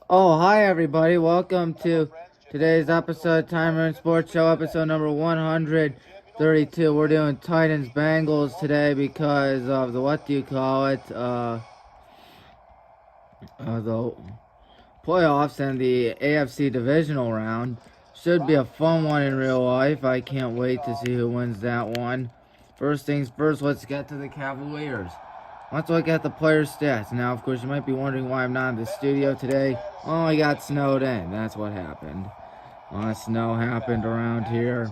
Oh, hi everybody. Welcome to today's episode of Tommy Maroon Sports Show, episode number 132. We're doing Titans Bengals today because of the the playoffs and the AFC divisional round. Should be a fun one in real life. I can't wait to see who wins that one. First things first, let's get to the Cavaliers. Let's look at the players' stats. Now, of course, you might be wondering why I'm not in the studio today. Oh, I got snowed in. That's what happened. Snow happened around here.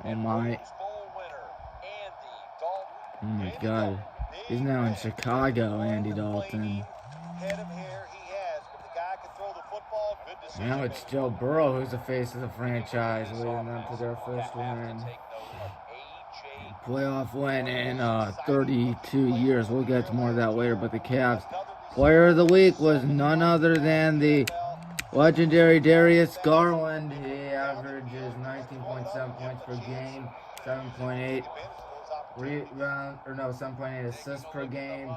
Oh my God. He's now in Chicago, Andy Dalton. Now it's Joe Burrow who's the face of the franchise, leading them to their first win. Playoff win in 32 years. We'll get to more of that later, but the Cavs player of the week was none other than the legendary Darius Garland. He averages 19.7 points per game, 7.8 7.8 assists per game,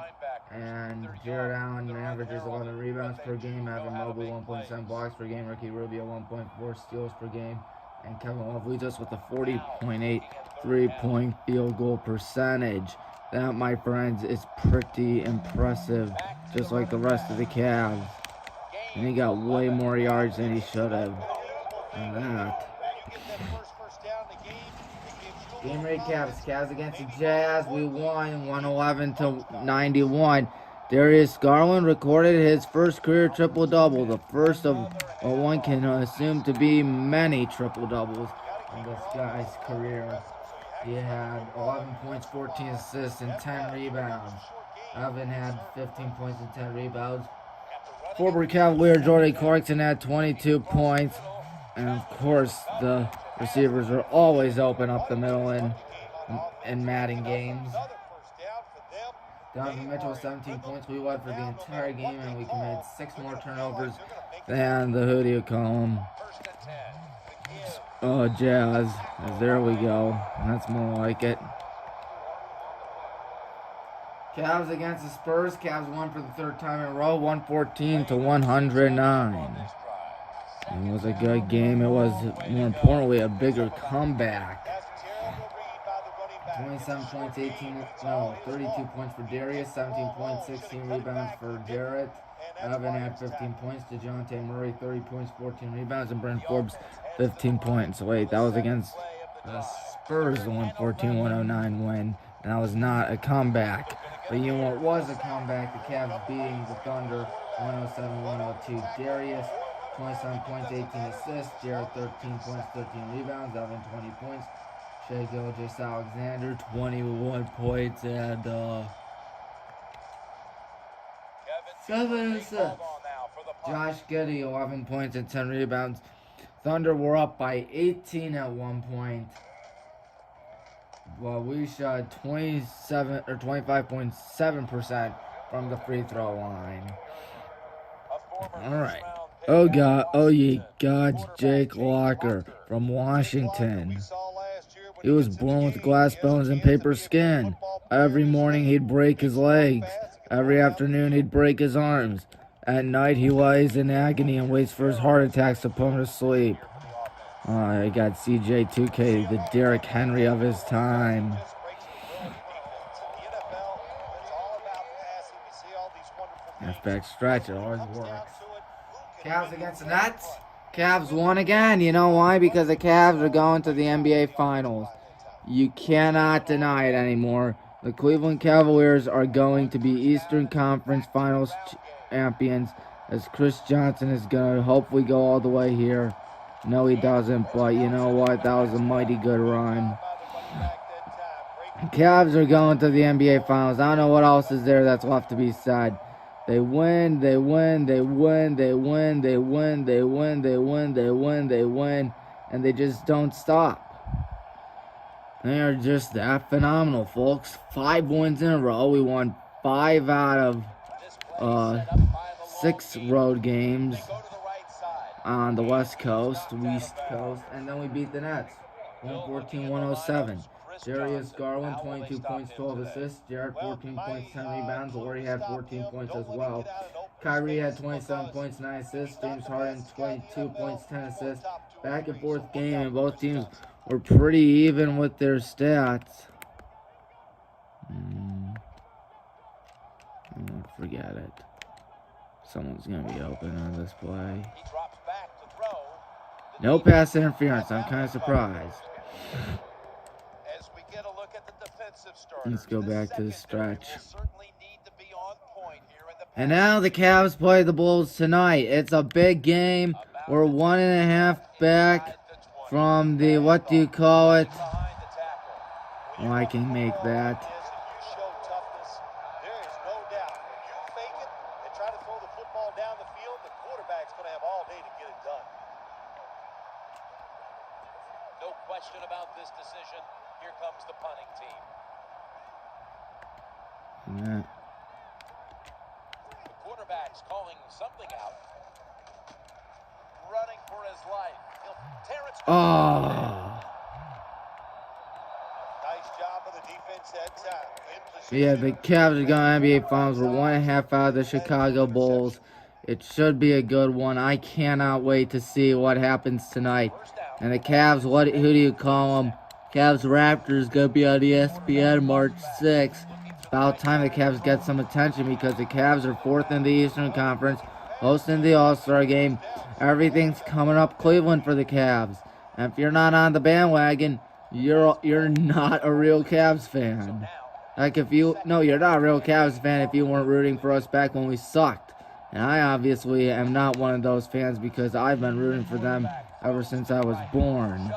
and Jared Allen averages 11 rebounds per game. Evan Mobley 1.7 blocks per game. Ricky Rubio 1.4 steals per game, and Kevin Love leads us with a 40.8 3-point field goal percentage. That, my friends, is pretty impressive, just like the rest of the Cavs. And he got way more yards than he should have. And that. Game recaps. Cavs against the Jazz. We won 111-91. Darius Garland recorded his first career triple-double, the first of what one can assume to be many triple-doubles in this guy's career. He had 11 points, 14 assists, and 10 rebounds. Evan had 15 points and 10 rebounds. Former Cavalier Jordan Clarkson had 22 points. And of course, the receivers are always open up the middle in Madden games. Donovan Mitchell 17 points. We led for the entire game, and we committed 6 more turnovers than the who do you call them? Oh, Jazz. There we go. That's more like it. Cavs against the Spurs. Cavs won for the third time in a row, 114-109. It was a good game. It was, more importantly, a bigger comeback. 27 points, 32 points for Darius, 17 points, 16 rebounds for Jarrett. Evan had 15 points. DeJounte Murray, 30 points, 14 rebounds. And Brent Forbes, 15 points. Wait, that was against the Spurs, the 114-109 win. And that was not a comeback. But you know what was a comeback? The Cavs beating the Thunder, 107-102. Darius, 27 points, 18 assists. Jarrett, 13 points, 13 rebounds. Evan, 20 points. Shea Gilgeous-Alexander, 21 points and 7 assists. Josh Giddey, 11 points and 10 rebounds. Thunder were up by 18 at one point. Well, we shot 25.7% from the free throw line. All right. Oh God! Oh ye gods! Jake Locker from Washington. He was born with glass bones and paper skin. Every morning he'd break his legs. Every afternoon he'd break his arms. At night he lies in agony and waits for his heart attacks to put him to sleep. I got CJ2K, the Derrick Henry of his time. Halfback stretch, it always works. Cavs against the Nets. Cavs won again. You know why? Because the Cavs are going to the NBA Finals. You cannot deny it anymore. The Cleveland Cavaliers are going to be Eastern Conference Finals champions, as Chris Johnson is going to hopefully go all the way here. No, he doesn't, but you know what? That was a mighty good run. Cavs are going to the NBA Finals. I don't know what else is there that's left to be said. They win, they win, they win, they win, they win, they win, they win, they win, they win, and they just don't stop. They are just that phenomenal, folks. 5 wins in a row. We won 5 out of 6 road games on the West Coast, and then we beat the Nets, 114-107. Darius Garland, 22 points, 12 assists. Jarrett, 14 points, 10 rebounds. Laurie had 14 points as well. Kyrie had 27 points, 9 assists. James Harden, 22 points, 10 assists. Back and forth game, and both teams were pretty even with their stats. Forget it. Someone's going to be open on this play. No pass interference. I'm kind of surprised. Let's go back to the stretch. And now the Cavs play the Bulls tonight. It's a big game. We're 1.5 back from the, what do you call it? Oh, I can make that. Yeah, the Cavs are going to NBA Finals. We're 1.5 out of the Chicago Bulls. It should be a good one. I cannot wait to see what happens tonight. And the Cavs, who do you call them? Cavs Raptors going to be on ESPN March 6th. It's about time the Cavs get some attention because the Cavs are 4th in the Eastern Conference, hosting the All-Star game. Everything's coming up Cleveland for the Cavs. And if you're not on the bandwagon, you're not a real Cavs fan. Like you're not a real Cavs fan if you weren't rooting for us back when we sucked. And I obviously am not one of those fans because I've been rooting for them ever since I was born.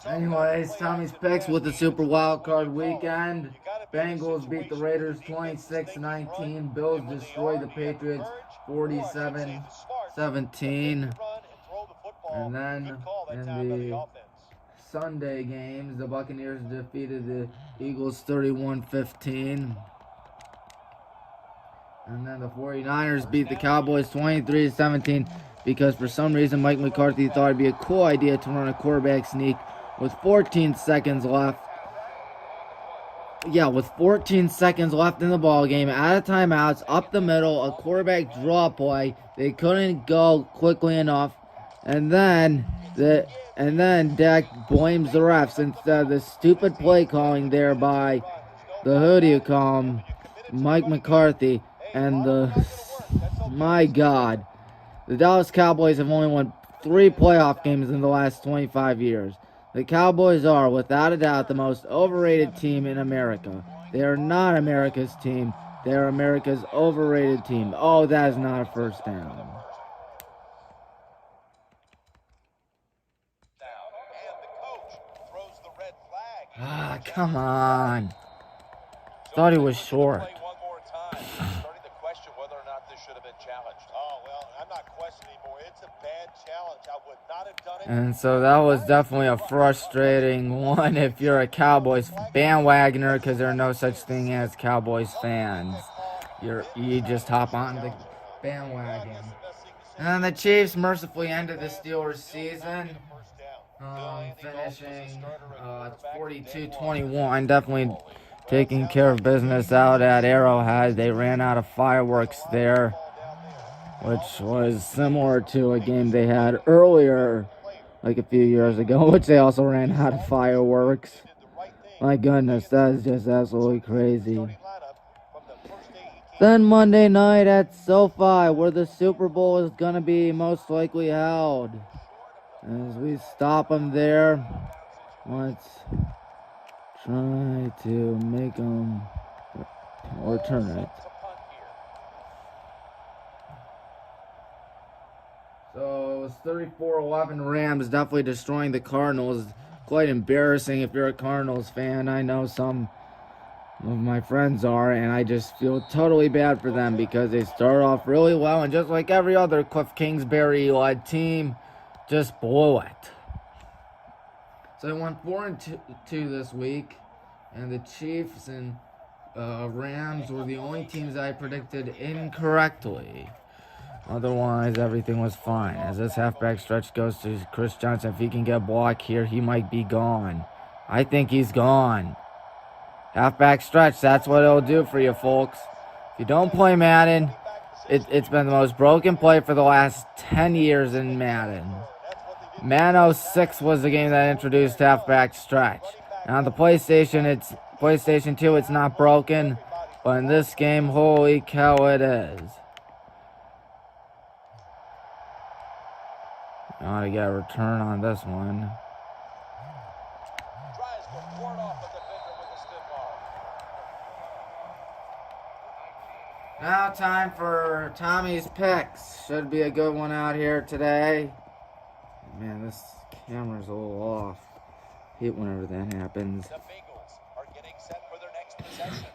Anyways, Tommy's picks with the Super Wildcard Weekend. Bengals beat the Raiders 26-19. Bills destroy the Patriots 47-17. And then in the Sunday games, the Buccaneers defeated the Eagles 31-15. And then the 49ers beat the Cowboys 23-17 because for some reason Mike McCarthy thought it'd be a cool idea to run a quarterback sneak with 14 seconds left. Yeah, with 14 seconds left in the ball game, out of timeouts, up the middle, a quarterback draw play. They couldn't go quickly enough, and then Dak blames the refs instead of the stupid play calling there by the who do you call him, Mike McCarthy, and my God, the Dallas Cowboys have only won 3 playoff games in the last 25 years. The Cowboys are, without a doubt, the most overrated team in America. They are not America's team. They are America's overrated team. Oh, that is not a first down. Ah, come on. Thought he was short. And so that was definitely a frustrating one if you're a Cowboys bandwagoner, because there are no such thing as Cowboys fans. You just hop on the bandwagon. And the Chiefs mercifully ended the Steelers' season, finishing 42-21. Definitely taking care of business out at Arrowhead. They ran out of fireworks there, which was similar to a game they had earlier, like a few years ago, which they also ran out of fireworks. My goodness, that is just absolutely crazy. Then Monday night at SoFi, where the Super Bowl is going to be most likely held. As we stop them there, let's try to make them return it. So it was 34-11 Rams, definitely destroying the Cardinals. Quite embarrassing if you're a Cardinals fan. I know some of my friends are, and I just feel totally bad for them because they start off really well, and just like every other Cliff Kingsbury-led team, just blew it. So they won 4-2 this week, and the Chiefs and Rams were the only teams I predicted incorrectly. Otherwise, everything was fine. As this halfback stretch goes to Chris Johnson, if he can get a block here, he might be gone. I think he's gone. Halfback stretch, that's what it'll do for you, folks. If you don't play Madden, it's been the most broken play for the last 10 years in Madden. Madden 06 was the game that introduced halfback stretch. And on the PlayStation 2, it's not broken, but in this game, holy cow, it is. Ought to get a return on this one. Now time for Tommy's picks. Should be a good one out here today. Man, this camera's a little off. Hate whenever that happens. The Bengals are getting set for their next possession.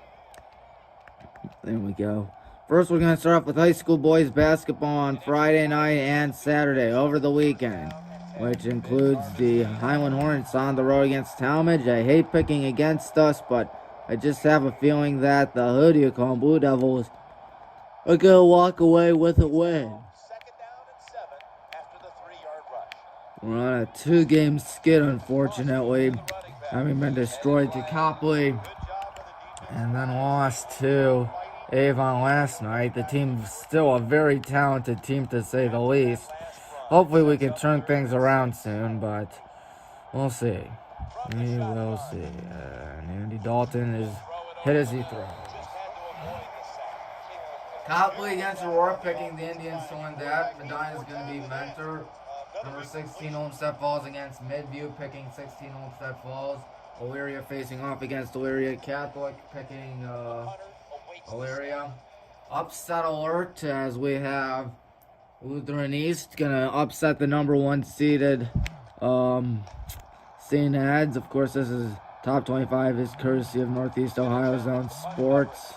There we go. First, we're going to start off with high school boys basketball on Friday night and Saturday over the weekend, which includes the Highland Hornets on the road against Talmadge. I hate picking against us, but I just have a feeling that the who do you call them, Blue Devils are going to walk away with a win. Second down and 7 after the 3-yard rush. We're on a 2-game skid, unfortunately, having been destroyed to Copley and then lost to Avon last night. The team's still a very talented team, to say the least. Hopefully we can turn things around soon, but we'll see. We will see. And Andy Dalton is hit as he throws. Copley against Aurora, picking the Indians to win that. Medina's going to be mentor. Number 16, Olmsted Falls against Midview, picking 16, Olmsted Falls. Elyria facing off against Elyria Catholic, picking Elyria. Upset alert, as we have Lutheran East going to upset the number 1 seeded St. Ed's. Of course, this is top 25 is courtesy of Northeast Ohio Zone Sports.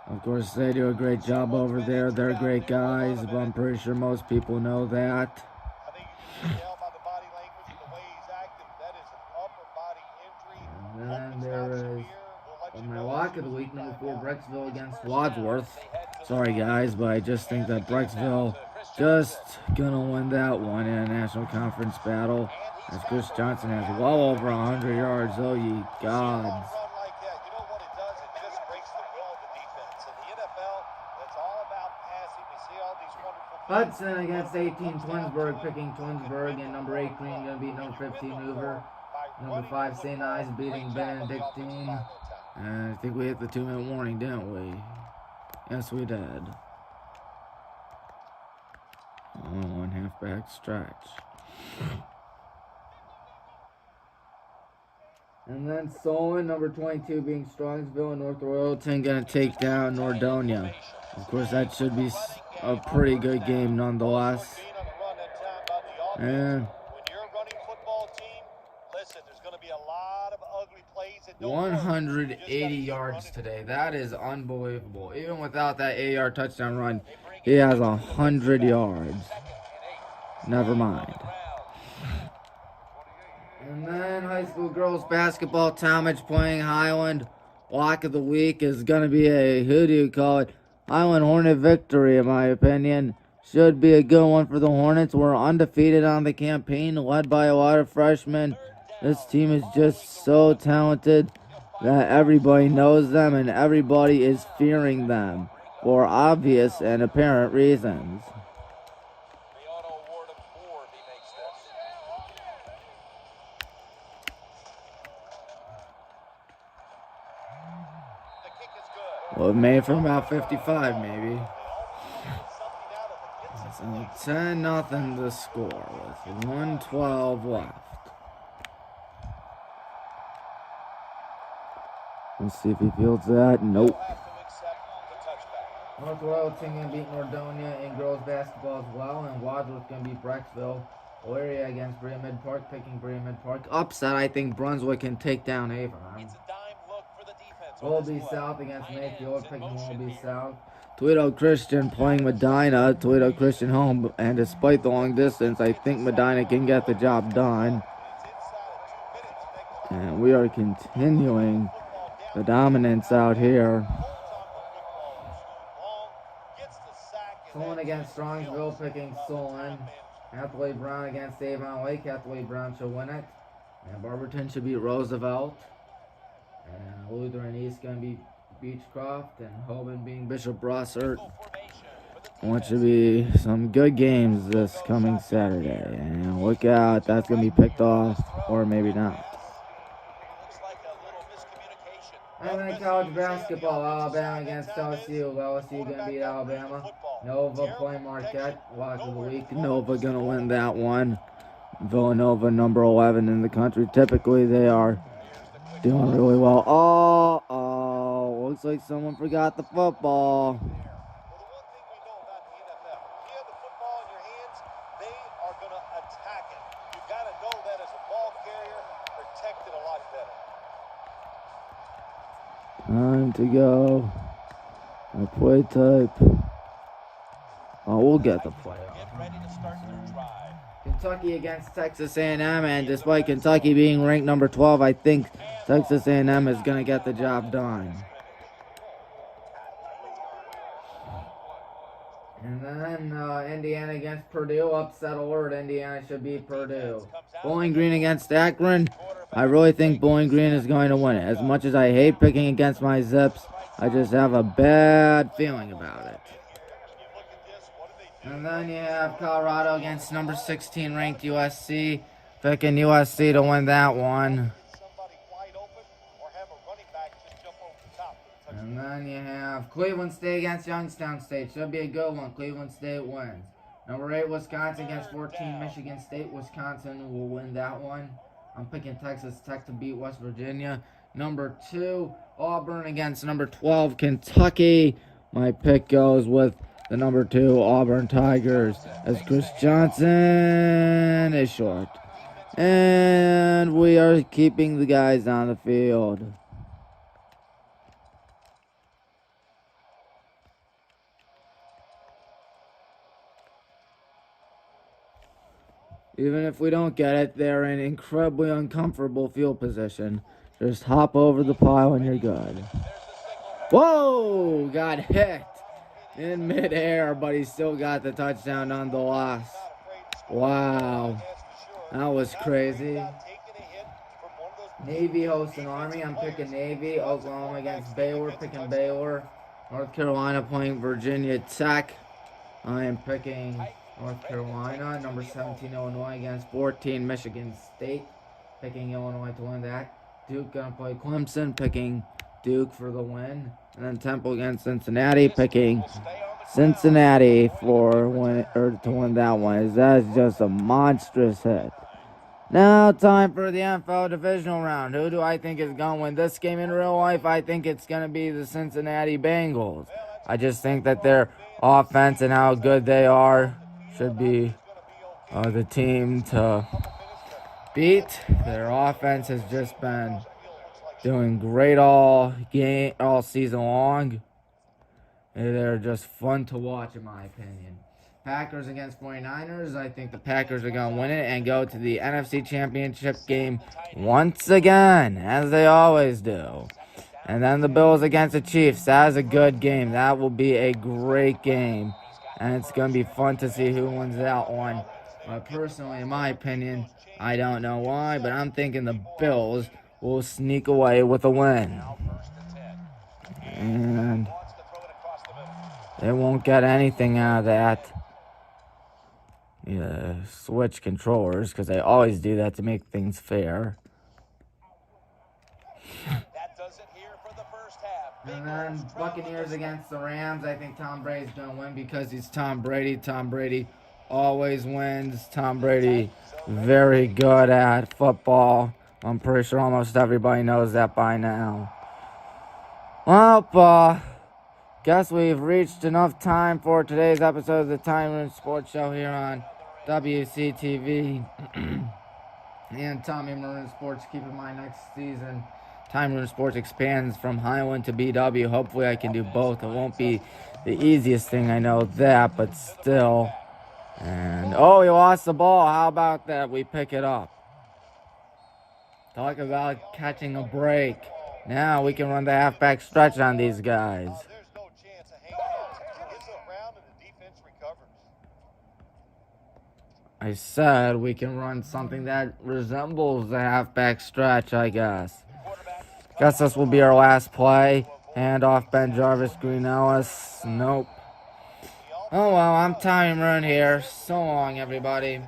Of course, they do a great job over there. They're great guys, but I'm pretty sure most people know that. I think you can tell by the body language and the way he's acting, that is an upper body injury. And then there is my lock of the week, number 4, Brecksville against Wadsworth. Sorry, guys, but I just think that Brecksville just gonna win that one in a national conference battle, as Chris Johnson has well over 100 yards. Oh, ye gods. Hudson against 18, Twinsburg, picking Twinsburg, and number 8, Green going to beat number 15, Hoover. Number 5, St. Ives beating Benedictine. And I think we hit the 2-minute warning, didn't we? Yes, we did. Oh, 1 halfback stretch. And then Solon, number 22, being Strongsville, and North Royalton going to take down Nordonia. Of course, that should be a pretty good game nonetheless. And 180 yards today. That is unbelievable. Even without that 8-yard touchdown run, he has 100 yards. Never mind. And then high school girls basketball, Talmadge playing Highland. Lock of the week is going to be a, who do you call it, Highland Hornet victory, in my opinion. Should be a good one for the Hornets. We're undefeated on the campaign, led by a lot of freshmen. This team is just so talented that everybody knows them and everybody is fearing them for obvious and apparent reasons. Well, made from about 55, maybe. So 10-0 the score with 1:12 left. Let's see if he fields that. Nope. North Royalton going to beat Nordonia in girls basketball as well, and Wadsworth going to beat Brecksville. Elyria against Brea Mid Park, picking Brea Mid Park. Upset, I think Brunswick can take down Avon. Holby South against Mayfield, picking Holby South. Toledo Christian playing Medina. Toledo Christian home, and despite the long distance, I think Medina can get the job done. And we are continuing the dominance out here. Solon against Strongsville, picking Solon. Hathaway Brown against Avon Lake. Hathaway Brown should win it. And Barberton should beat Roosevelt. And Lutheran East going to be Beechcroft, and Hoban being Bishop Brossart. Want to be some good games this coming Saturday. And look out, that's going to be picked off, or maybe not. And then college basketball, Alabama against LSU. LSU going to beat Alabama. Nova playing Marquette. Watch of the week. Nova going to win that one. Villanova, number 11 in the country. Typically, they are doing really well. Oh, looks like someone forgot the football. Time to go. A play type. Oh, we'll get the play. Kentucky against Texas A&M, and despite Kentucky being ranked number 12, I think Texas A&M is going to get the job done. And then Indiana against Purdue. Upset alert. Indiana should beat Purdue. Bowling Green against Akron. I really think Bowling Green is going to win it. As much as I hate picking against my Zips, I just have a bad feeling about it. And then you have Colorado against number 16 ranked USC. Picking USC to win that one. And then you have Cleveland State against Youngstown State. Should be a good one. Cleveland State wins. Number 8, Wisconsin against 14, Michigan State. Wisconsin will win that one. I'm picking Texas Tech to beat West Virginia. Number 2, Auburn against number 12, Kentucky. My pick goes with the number 2, Auburn Tigers, as Chris Johnson is short. And we are keeping the guys on the field. Even if we don't get it, they're in incredibly uncomfortable field position. Just hop over the pile and you're good. Whoa! Got hit in midair, but he still got the touchdown nonetheless. Wow. That was crazy. Navy hosting Army. I'm picking Navy. Oklahoma against Baylor. Picking Baylor. North Carolina playing Virginia Tech. I am picking North Carolina. Number 17, Illinois against 14, Michigan State. Picking Illinois to win that. Duke gonna play Clemson. Picking Duke for the win. And then Temple against Cincinnati. Picking Cincinnati for to win that one. That's just a monstrous hit. Now time for the NFL divisional round. Who do I think is going to win this game in real life? I think it's going to be the Cincinnati Bengals. I just think that their offense and how good they are should be the team to beat. Their offense has just been doing great all season long. They're just fun to watch, in my opinion. Packers against 49ers. I think the Packers are going to win it and go to the NFC Championship game once again, as they always do. And then the Bills against the Chiefs. That is a good game. That will be a great game. And it's going to be fun to see who wins that one. But personally, in my opinion, I don't know why, but I'm thinking the Bills will sneak away with a win. And they won't get anything out of that. Switch controllers, because they always do that to make things fair. And then Buccaneers against the Rams. I think Tom Brady's going to win because he's Tom Brady. Tom Brady always wins. Tom Brady very good at football. I'm pretty sure almost everybody knows that by now. Well, guess we've reached enough time for today's episode of the Tommy Maroon Sports Show here on WCTV and Tommy Maroon Sports. Keep in mind, next season, Tommy Maroon Sports expands from Highland to BW. Hopefully I can do both. It won't be the easiest thing, I know that, but still. And, he lost the ball. How about that? We pick it up. Talk about catching a break. Now we can run the halfback stretch on these guys. I said we can run something that resembles the halfback stretch, I guess. Guess this will be our last play. Hand off Ben Jarvis, Green Ellis. Nope. Oh well, I'm Tommy Maroon here. So long, everybody.